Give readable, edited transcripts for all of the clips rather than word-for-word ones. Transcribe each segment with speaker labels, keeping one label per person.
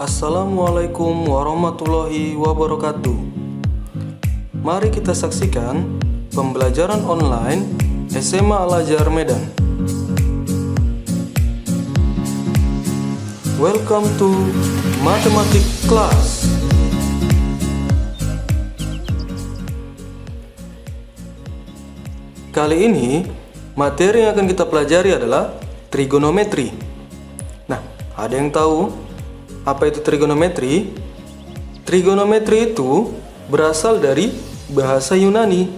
Speaker 1: Assalamualaikum warahmatullahi wabarakatuh. Mari kita saksikan pembelajaran online SMA Al-Azhar Medan. Welcome to Mathematics Class. Kali ini materi yang akan kita pelajari adalah trigonometri. Nah, ada yang tahu apa itu trigonometri? Trigonometri itu berasal dari bahasa Yunani,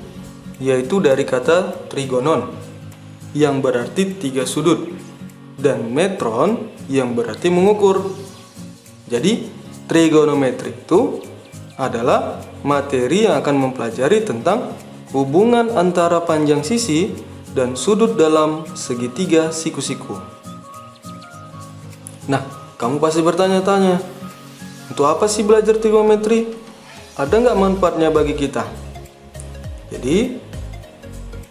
Speaker 1: yaitu dari kata trigonon yang berarti tiga sudut dan metron yang berarti mengukur. Jadi trigonometri itu adalah materi yang akan mempelajari tentang hubungan antara panjang sisi dan sudut dalam segitiga siku-siku. Nah, kamu pasti bertanya-tanya, untuk apa sih belajar trigonometri? Ada nggak manfaatnya bagi kita? Jadi,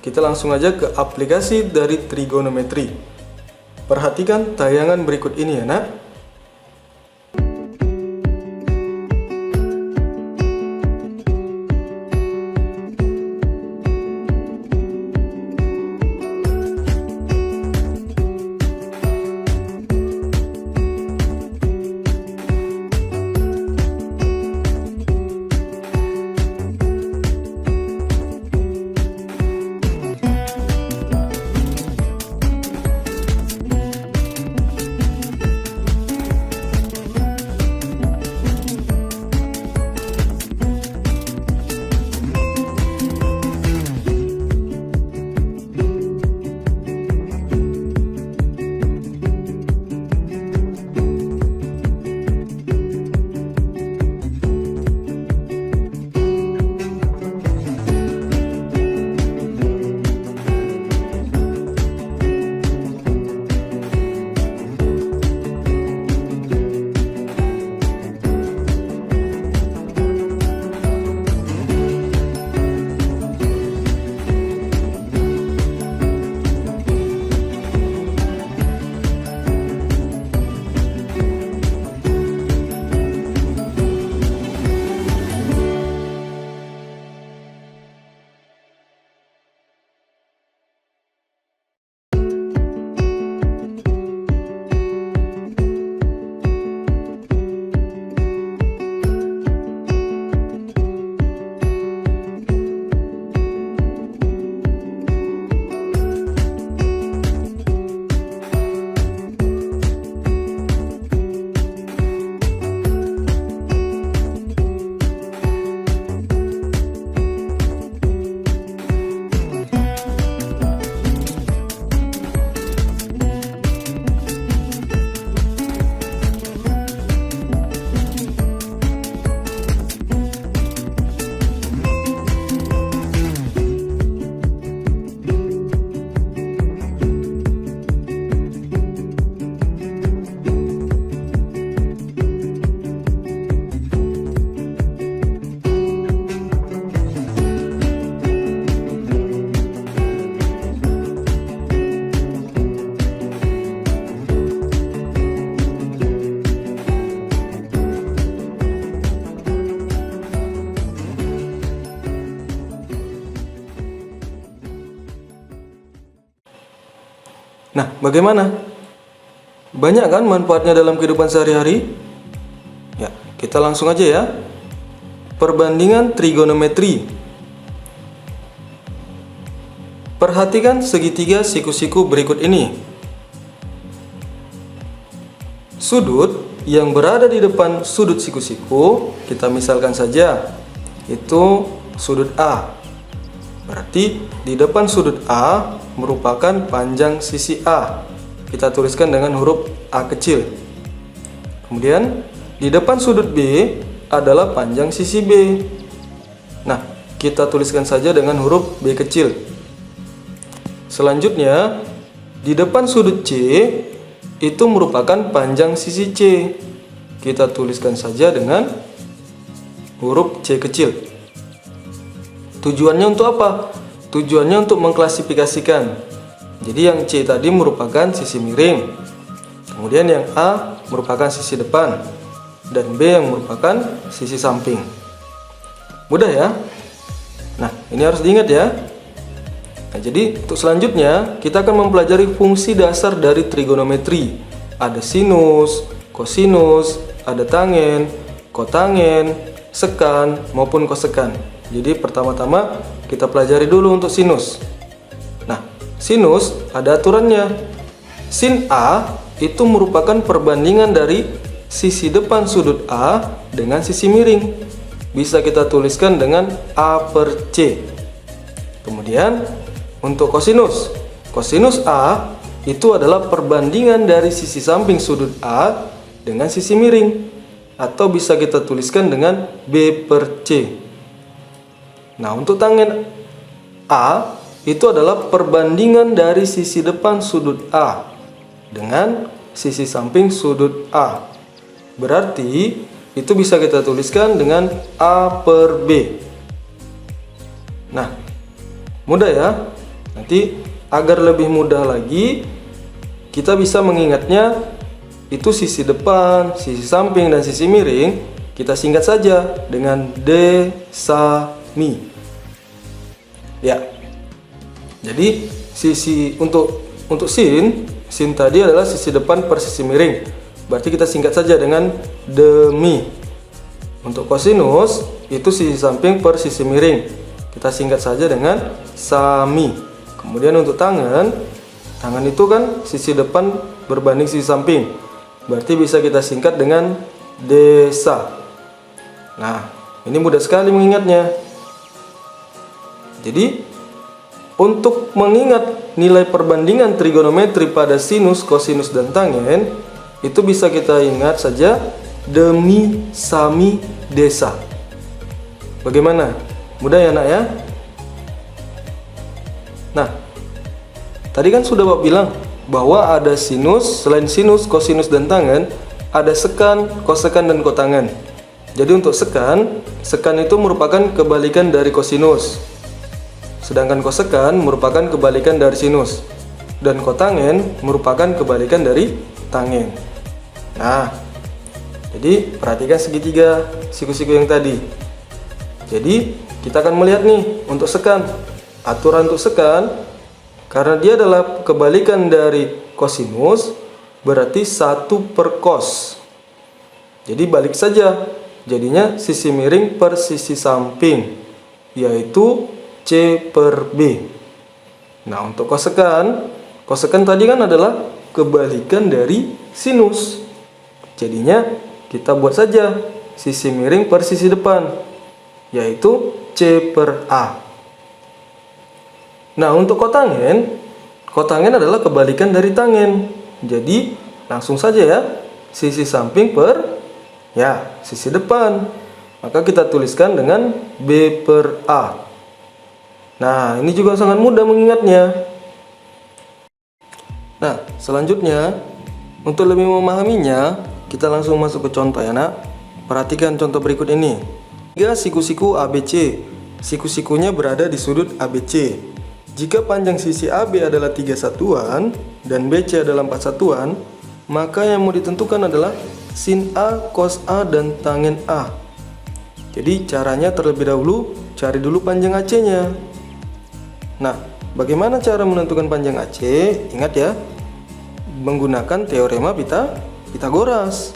Speaker 1: kita langsung aja ke aplikasi dari trigonometri. Perhatikan tayangan berikut ini ya nak. Nah, bagaimana? Banyak kan manfaatnya dalam kehidupan sehari-hari? Ya, kita langsung aja ya. Perbandingan trigonometri. Perhatikan segitiga siku-siku berikut ini. Sudut yang berada di depan sudut siku-siku, kita misalkan saja, itu sudut A. Berarti di depan sudut A merupakan panjang sisi A. Kita tuliskan dengan huruf A kecil. Kemudian di depan sudut B adalah panjang sisi B. Nah, kita tuliskan saja dengan huruf B kecil. Selanjutnya, di depan sudut C itu merupakan panjang sisi C. Kita tuliskan saja dengan huruf C kecil. Tujuannya untuk apa? Tujuannya untuk mengklasifikasikan. Jadi yang C tadi merupakan sisi miring, kemudian yang A merupakan sisi depan, dan B yang merupakan sisi samping. Mudah ya? Nah, ini harus diingat ya. Nah, jadi untuk selanjutnya kita akan mempelajari fungsi dasar dari trigonometri. Ada sinus, kosinus, ada tangen, kotangen, sekan maupun kosekan. Jadi pertama-tama kita pelajari dulu untuk sinus. Nah, sinus ada aturannya. Sin A itu merupakan perbandingan dari sisi depan sudut A dengan sisi miring. Bisa kita tuliskan dengan A per C. Kemudian untuk kosinus, kosinus A itu adalah perbandingan dari sisi samping sudut A dengan sisi miring, atau bisa kita tuliskan dengan B per C. Nah, untuk tangen A itu adalah perbandingan dari sisi depan sudut A dengan sisi samping sudut A. Berarti itu bisa kita tuliskan dengan A per B. Nah, mudah ya. Nanti agar lebih mudah lagi, kita bisa mengingatnya itu sisi depan, sisi samping, dan sisi miring. Kita singkat saja dengan D, Sa, Mi. Ya. Jadi sisi untuk sin tadi adalah sisi depan per sisi miring. Berarti kita singkat saja dengan demi. Untuk kosinus itu sisi samping per sisi miring. Kita singkat saja dengan sami. Kemudian untuk tangan itu kan sisi depan berbanding sisi samping. Berarti bisa kita singkat dengan desa. Nah, ini mudah sekali mengingatnya. Jadi untuk mengingat nilai perbandingan trigonometri pada sinus, kosinus, dan tangen, itu bisa kita ingat saja demi, sami, desa. Bagaimana? Mudah ya nak ya? Nah, tadi kan sudah Bapak bilang bahwa ada sinus, selain sinus, kosinus, dan tangen, ada sekan, kosekan, dan kotangen. Jadi untuk sekan itu merupakan kebalikan dari kosinus. Sedangkan kosekan merupakan kebalikan dari sinus. Dan kotangen merupakan kebalikan dari tangen. Nah, jadi perhatikan segitiga siku-siku yang tadi. Jadi kita akan melihat nih untuk sekan. Aturan untuk sekan, karena dia adalah kebalikan dari kosinus, berarti 1 per cos. Jadi balik saja, jadinya sisi miring per sisi samping, yaitu C per B. Nah, untuk kosekan tadi kan adalah kebalikan dari sinus. Jadinya kita buat saja sisi miring per sisi depan, yaitu C per A. Nah, untuk kotangen adalah kebalikan dari tangen. Jadi langsung saja ya, sisi samping per sisi depan. Maka kita tuliskan dengan B per A. Nah, ini juga sangat mudah mengingatnya. Nah, selanjutnya untuk lebih memahaminya, kita langsung masuk ke contoh ya nak. Perhatikan contoh berikut ini. 3 siku-siku ABC. Siku-sikunya berada di sudut ABC. Jika panjang sisi AB adalah 3 satuan dan BC adalah 4 satuan, maka yang mau ditentukan adalah sin A, cos A, dan tangen A. Jadi caranya terlebih dahulu cari dulu panjang AC-nya. Nah, bagaimana cara menentukan panjang AC? Ingat ya, menggunakan teorema Pitagoras.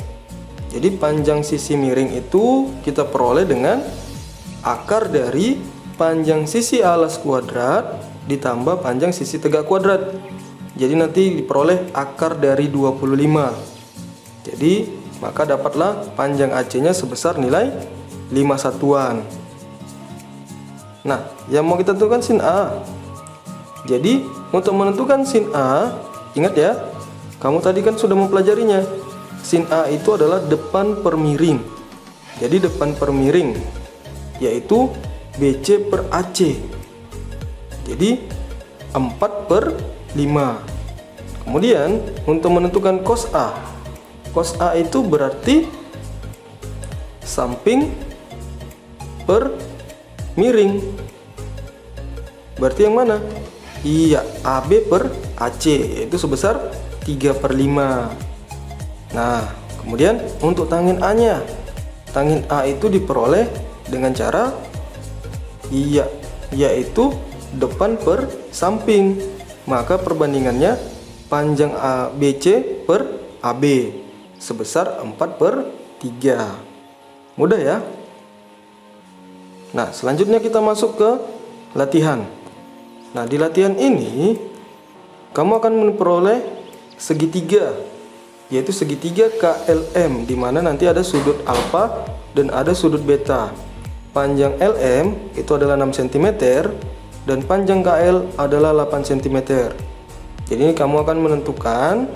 Speaker 1: Jadi panjang sisi miring itu kita peroleh dengan akar dari panjang sisi alas kuadrat ditambah panjang sisi tegak kuadrat. Jadi nanti diperoleh akar dari 25. Jadi maka dapatlah panjang AC-nya sebesar nilai 5 satuan. Nah, yang mau kita tentukan sin A. Jadi untuk menentukan sin A, ingat ya, kamu tadi kan sudah mempelajarinya. Sin A itu adalah depan per miring. Jadi depan per miring yaitu BC per AC. Jadi 4 per 5. Kemudian untuk menentukan cos A. Cos A itu berarti samping per miring. Berarti yang mana? Iya, AB per AC, yaitu sebesar 3 per 5. Nah, Kemudian untuk tangen A-nya, tangen A itu diperoleh dengan cara yaitu depan per samping. Maka perbandingannya panjang ABC per AB sebesar 4/3. Mudah ya. Nah, selanjutnya kita masuk ke latihan. Nah, di latihan ini kamu akan memperoleh segitiga, yaitu segitiga KLM, di mana nanti ada sudut alfa dan ada sudut beta. Panjang LM itu adalah 6 cm dan panjang KL adalah 8 cm. Jadi ini kamu akan menentukan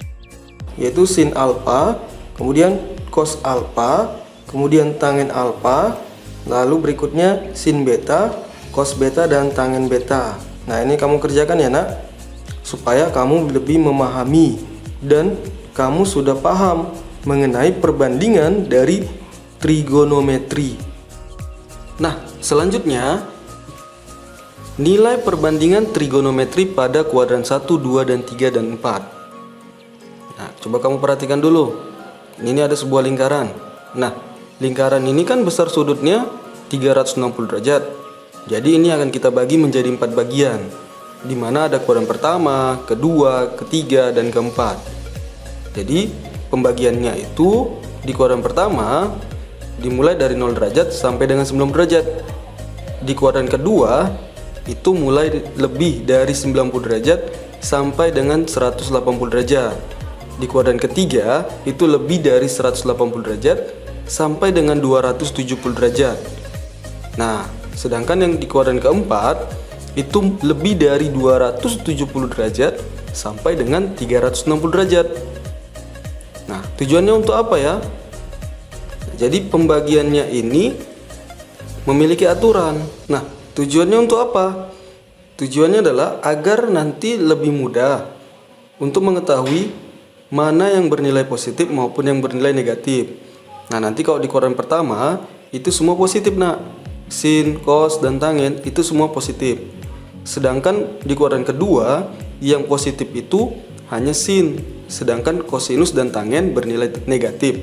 Speaker 1: yaitu sin alfa, kemudian cos alfa, kemudian tangen alfa, lalu berikutnya sin beta, cos beta, dan tangen beta. Nah, ini kamu kerjakan ya nak, supaya kamu lebih memahami dan kamu sudah paham mengenai perbandingan dari trigonometri. Nah, selanjutnya nilai perbandingan trigonometri pada kuadran 1, 2, dan 3, dan 4. Nah, coba kamu perhatikan dulu. Ini ada sebuah lingkaran. Nah, lingkaran ini kan besar sudutnya 360 derajat. Jadi ini akan kita bagi menjadi 4 bagian, di mana ada kuadran pertama, kedua, ketiga, dan keempat. Jadi pembagiannya itu di kuadran pertama dimulai dari 0 derajat sampai dengan 90 derajat. Di kuadran kedua itu mulai lebih dari 90 derajat sampai dengan 180 derajat. Di kuadran ketiga itu lebih dari 180 derajat sampai dengan 270 derajat. Nah, sedangkan yang di kuadran keempat itu lebih dari 270 derajat sampai dengan 360 derajat. Nah, tujuannya untuk apa ya? Jadi pembagiannya ini memiliki aturan. Nah, tujuannya untuk apa? Tujuannya adalah agar nanti lebih mudah untuk mengetahui mana yang bernilai positif maupun yang bernilai negatif. Nah, nanti kalau di kuadran pertama itu semua positif nak, sin, cos, dan tangen itu semua positif. Sedangkan di kuadran kedua yang positif itu hanya sin, sedangkan kosinus dan tangen bernilai negatif.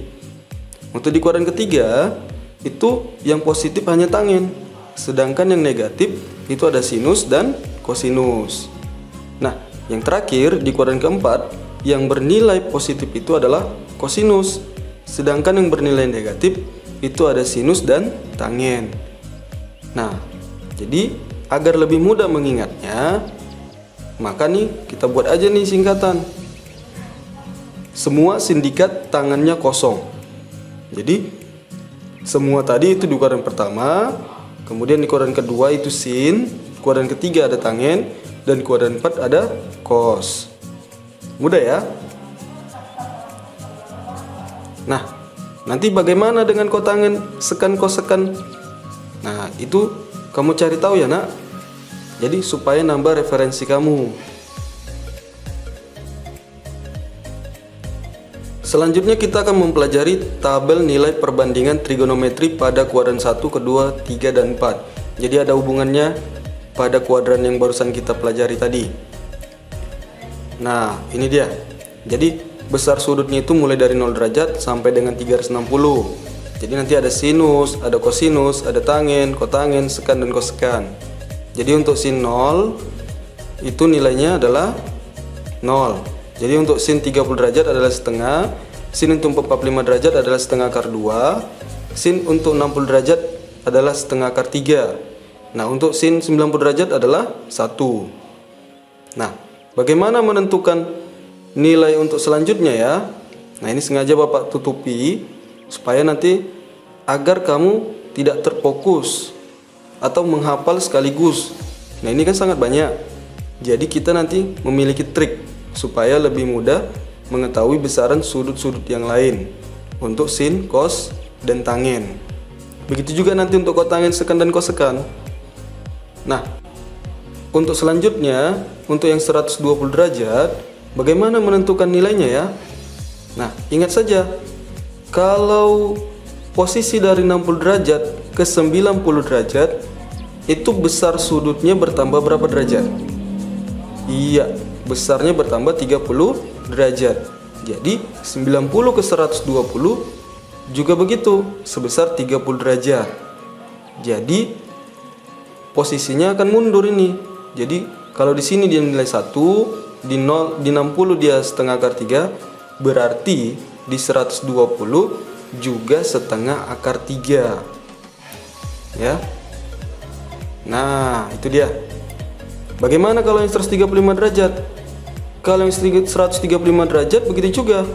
Speaker 1: Untuk di kuadran ketiga itu yang positif hanya tangen, sedangkan yang negatif itu ada sinus dan kosinus. Nah, yang terakhir di kuadran keempat yang bernilai positif itu adalah kosinus, sedangkan yang bernilai negatif itu ada sinus dan tangen. Nah, jadi agar lebih mudah mengingatnya, maka nih kita buat aja nih singkatan. Semua sindikat tangannya kosong. Jadi semua tadi itu di kuadran pertama, kemudian di kuadran kedua itu sin, kuadran ketiga ada tangen, dan kuadran 4 ada cos. Mudah ya? Nah, nanti bagaimana dengan kotangen, sekan, kosekan? Nah, itu kamu cari tahu ya nak. Jadi supaya nambah referensi kamu. Selanjutnya kita akan mempelajari tabel nilai perbandingan trigonometri pada kuadran 1, kedua, 3, dan 4. Jadi ada hubungannya pada kuadran yang barusan kita pelajari tadi. Nah, ini dia. Jadi besar sudutnya itu mulai dari 0 derajat sampai dengan 360. Jadi nanti ada sinus, ada kosinus, ada tangen, kotangen, sekan, dan kosekan. Jadi untuk sin 0 itu nilainya adalah 0. Jadi untuk sin 30 derajat adalah setengah, sin untuk 45 derajat adalah setengah akar 2, sin untuk 60 derajat adalah setengah akar 3. Nah, untuk sin 90 derajat adalah 1. Nah, bagaimana menentukan nilai untuk selanjutnya ya? Nah, ini sengaja Bapak tutupi supaya nanti agar kamu tidak terfokus atau menghafal sekaligus. Nah, ini kan sangat banyak. Jadi kita nanti memiliki trik supaya lebih mudah mengetahui besaran sudut-sudut yang lain untuk sin, cos, dan tangen. Begitu juga nanti untuk kotangen, sekan, dan kosekan. Nah, untuk selanjutnya, untuk yang 120 derajat, bagaimana menentukan nilainya ya? Nah, ingat saja, kalau posisi dari 60 derajat ke 90 derajat, itu besar sudutnya bertambah berapa derajat? Iya, besarnya bertambah 30 derajat. Jadi 90 ke 120 juga begitu, sebesar 30 derajat. Jadi posisinya akan mundur ini. Jadi kalau di sini dia nilai 1, di 60 dia setengah akar 3, berarti di 120 juga setengah akar 3. Ya. Nah, itu dia. Bagaimana kalau yang 135 derajat? Kalau yang 135 derajat begitu juga.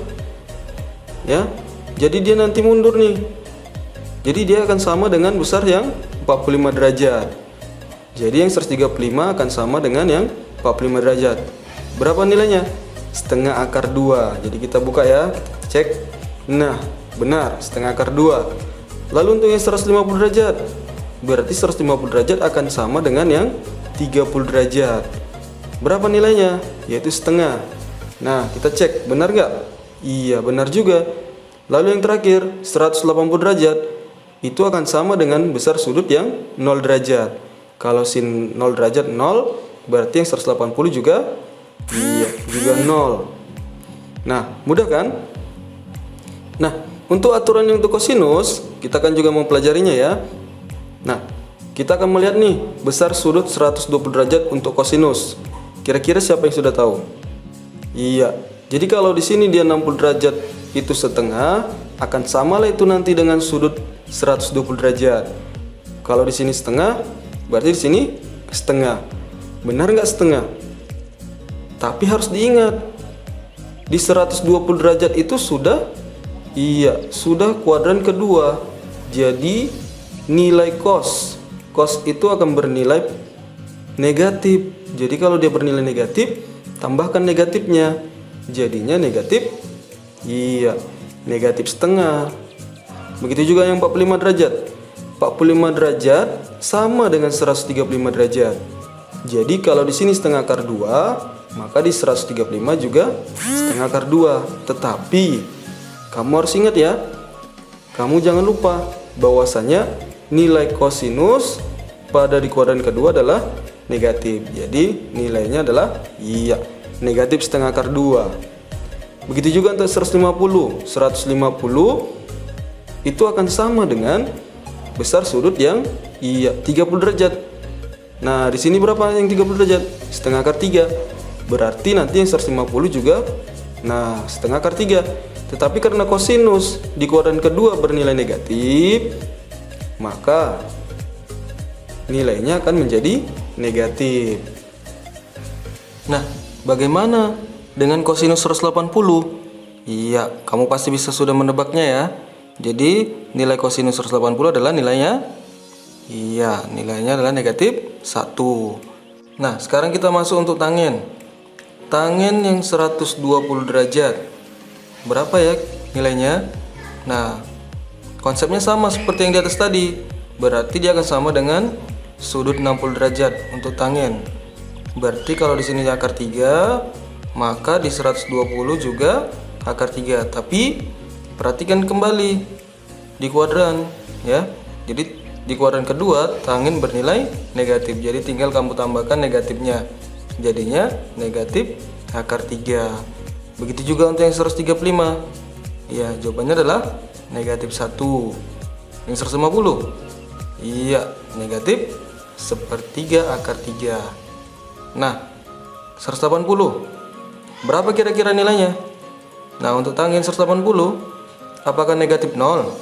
Speaker 1: Ya. Jadi dia nanti mundur nih. Jadi dia akan sama dengan besar yang 45 derajat. Jadi yang 135 akan sama dengan yang 45 derajat. Berapa nilainya? Setengah akar 2. Jadi kita buka ya, kita cek. Nah, benar, setengah akar 2. Lalu untuk yang 150 derajat, berarti 150 derajat akan sama dengan yang 30 derajat. Berapa nilainya? Yaitu setengah. Nah, kita cek, benar nggak? Iya, benar juga. Lalu yang terakhir, 180 derajat, itu akan sama dengan besar sudut yang 0 derajat. Kalau sin 0 derajat 0, berarti yang 180 juga, iya, juga 0. Nah, mudah kan? Nah, untuk aturan yang untuk kosinus, kita kan juga mempelajarinya ya. Nah, kita akan melihat nih besar sudut 120 derajat untuk kosinus. Kira-kira siapa yang sudah tahu? Iya. Jadi kalau di sini dia 60 derajat itu setengah, akan samalah itu nanti dengan sudut 120 derajat. Kalau di sini setengah, berarti di sini setengah. Benar nggak setengah? Tapi harus diingat, di 120 derajat itu sudah, iya, sudah kuadran kedua. Jadi nilai cos itu akan bernilai negatif. Jadi kalau dia bernilai negatif, tambahkan negatifnya, jadinya negatif, iya, negatif setengah. Begitu juga yang 45 derajat. 45 derajat sama dengan 135 derajat. Jadi kalau di sini setengah akar 2, maka di 135 juga setengah akar 2. Tetapi kamu harus ingat ya, kamu jangan lupa bahwasanya nilai kosinus pada di kuadran kedua adalah negatif. Jadi nilainya adalah, iya, negatif setengah akar 2. Begitu juga untuk 150. 150 itu akan sama dengan besar sudut yang, iya, 30 derajat. Nah, di sini berapa yang 30 derajat? Setengah akar 3. Berarti nanti yang 150 juga, nah, setengah akar 3. Tetapi karena kosinus di kuadran kedua bernilai negatif, maka nilainya akan menjadi negatif. Nah, bagaimana dengan kosinus 180? Iya, kamu pasti bisa sudah menebaknya ya. Jadi nilai kosinus 180 adalah nilainya, iya, nilainya adalah negatif 1. Nah, sekarang kita masuk untuk tangen. Tangen yang 120 derajat, berapa ya nilainya? Nah, konsepnya sama seperti yang di atas tadi. Berarti dia akan sama dengan sudut 60 derajat untuk tangen. Berarti kalau di sini akar 3, maka di 120 juga akar 3. Tapi perhatikan kembali di kuadran ya. Jadi di kuadran kedua tangen bernilai negatif. Jadi tinggal kamu tambahkan negatifnya. Jadinya negatif akar 3. Begitu juga untuk yang 135. Ya, jawabannya adalah negatif 1. Yang 150. Iya, negatif sepertiga akar 3. Nah, 180. Berapa kira-kira nilainya? Nah, untuk tangen 180, apakah negatif 0?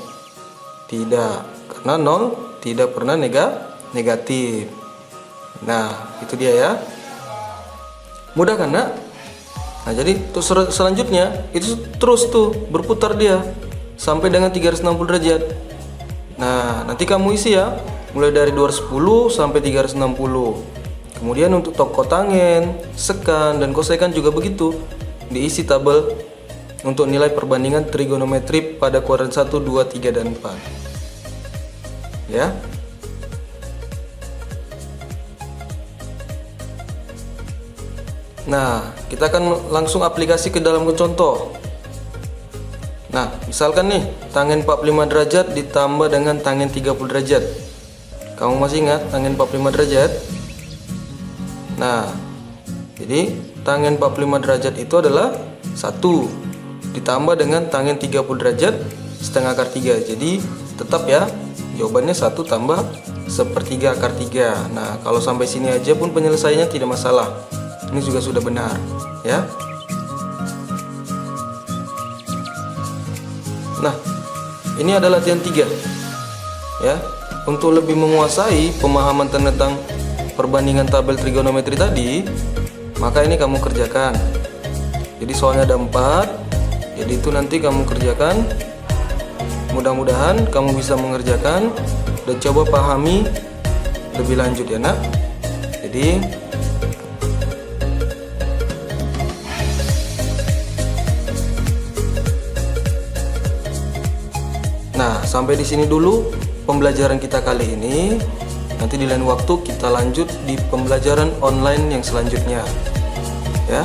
Speaker 1: Tidak, karena 0 tidak pernah negatif. Nah, itu dia ya. Mudah kan, Nak? Nah, jadi untuk selanjutnya itu terus tuh berputar dia sampai dengan 360 derajat. Nah, nanti kamu isi ya, mulai dari 210 sampai 360. Kemudian untuk toko tangen, sekan, dan kosekan juga begitu. Diisi tabel untuk nilai perbandingan trigonometri pada kuadran 1, 2, 3, dan 4. Ya. Nah, kita akan langsung aplikasi ke dalam contoh. Nah, misalkan nih, tangen 45 derajat ditambah dengan tangen 30 derajat. Kamu masih ingat tangen 45 derajat? Nah, jadi tangen 45 derajat itu adalah 1. ditambah dengan tangen 30 derajat setengah akar 3. Jadi tetap ya, jawabannya 1 tambah 1/3 akar 3. Nah, kalau sampai sini aja pun penyelesaiannya tidak masalah. Ini juga sudah benar, ya. Nah, ini adalah latihan 3. Ya, untuk lebih menguasai pemahaman tentang perbandingan tabel trigonometri tadi, maka ini kamu kerjakan. Jadi soalnya ada 4. Jadi itu nanti kamu kerjakan. Mudah-mudahan kamu bisa mengerjakan dan coba pahami lebih lanjut ya nak. Jadi nah, sampai di sini dulu pembelajaran kita kali ini. Nanti di lain waktu kita lanjut di pembelajaran online yang selanjutnya. Ya.